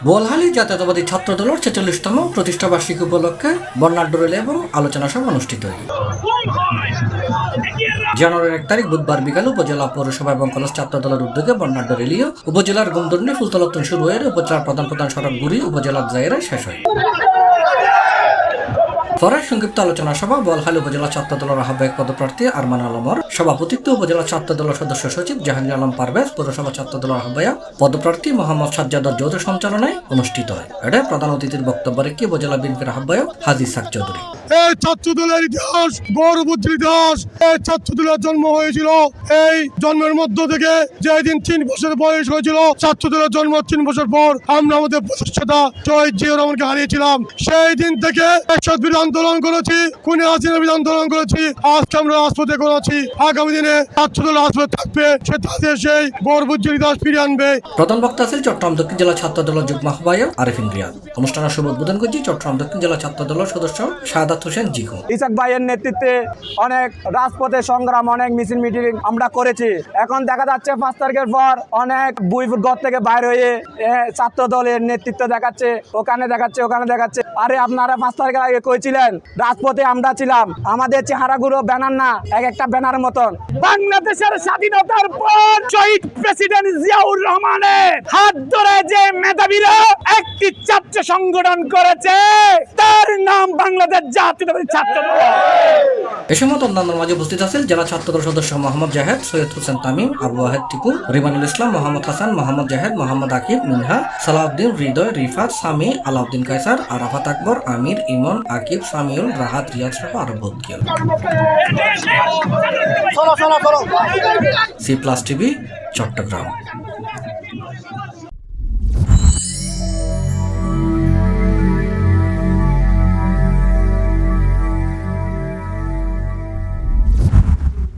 বোয়ালখালী জাতীয়তাবাদী ছাত্রদলের ৪৬তম প্রতিষ্ঠাবার্ষিকী উপলক্ষে বর্ণাঢ্য র্যালি এবং আলোচনা সভা অনুষ্ঠিত হয়। জানুয়ারির ১ তারিখ বুধবার বিকালে উপজেলা পৌরসভা এবং কলেজ ছাত্রদলের উদ্যোগে বর্ণাঢ্য র্যালিও উপজেলার গুমদর্নি ফুলতলাতন শুরু হয়ে উপজেলার প্রধান সড়ক ঘুরি উপজেলার জায়গায় শেষ হয়। পরে সংক্ষিপ্ত আলোচনা সভা বোয়ালখালী উপজেলা ছাত্রদলের আহ্বায়ক পদপ্রার্থী আরমান আলমর সভাপতিত্বে উপজেলা ছাত্রদলের সদস্য সচিব জাহাঙ্গীর আলম পারভেজ, পৌরসভা ছাত্রদলের আহ্বায়ক পদপ্রার্থী মোহাম্মদ সাজ্জাদর যৌথ সঞ্চালনায় অনুষ্ঠিত হয়। এতে প্রধান অতিথির বক্তব্য রেখে উপজেলা বিএনপির আহ্বায়ক হাজী সাক চৌধুরী এই ছাত্রদলের ইতিহাস গৌরবোজ্জ্বল ইতিহাস। এই ছাত্রদলের জন্ম হয়েছিল এই জন্মের মধ্য থেকে যেদিন ৩ বছর বয়স হয়েছিল, ছাত্রদলের জন্ম ৩ বছর পর আমরা আমাদের প্রতিষ্ঠাতা শহীদ জিয়াউর রহমানকে হারিয়েছিলাম। সেই দিন থেকে একসাথ বিরোধী আন্দোলন করেছি, খুনি হাসিনা বিরোধী আন্দোলন করেছি, আজকে আমরা রাজপথে করেছি। আগামী দিনে ছাত্রদল রাজপথে থাকবে, সে তাদের সেই গৌরবোজ্জ্বল ইতিহাস ফিরিয়ে আনবে। প্রধান বক্তা ছিলেন চট্টগ্রাম দক্ষিণ জেলা ছাত্রদলের যুগ্ম আহ্বায়ক আরিফিন রিয়াদ। অনুষ্ঠানের শুভ উদ্বোধন করছি চট্টগ্রাম দক্ষিণ জেলা ছাত্রদলের সদস্য শাহাদাত হোসেন জিকো। ইসাক ভাইয়ের নেতৃত্বে অনেক রাজপথে সংগ্রাম, অনেক মিছিল মিটিং আমরা করেছি। এখন দেখা যাচ্ছে ৫ তারিখের পর অনেক ঘর থেকে বাইরে হয়ে ছাত্র দলের নেতৃত্ব দেখাচ্ছে, ওখানে দেখাচ্ছে। আরে আপনারা ৫ তারিখের আগে কইছিলেন রাজপথে আমরা ছিলাম, আমাদের চেহারাগুলো ব্যানার না, এক একটা ব্যানার মতন। বাংলাদেশের স্বাধীনতার পর শহীদ প্রেসিডেন্ট জিয়াউর রহমানের হাত ধরে যে মেধাবীরা একটি ছাত্র সংগঠন করেছে, তার নাম বাংলাদেশ জাতীয়তাবাদী ছাত্র দল। এ সময় অন্যান্যের মাঝে উপস্থিত আছেন জেলা ছাত্রদল সদস্য মোহাম্মদ জাহেদ, সৈয়দ হোসেন তামিম, আবু ওয়াহেদ টিপু, রিমানুল ইসলাম, মোহাম্মদ হাসান, মোহাম্মদ জাহেদ, মোহাম্মদ আকিব, মিনহা, সালাউদ্দিন, হৃদয়, রিফাত, সামি, আলাউদ্দিন কায়সার, আরাফাত আকবর, আমির, ইমন, আকিব, সামিউল, রাহাত, রিয়াজ সহ আরো বহুত কেউ। C plus TV, Chittagong.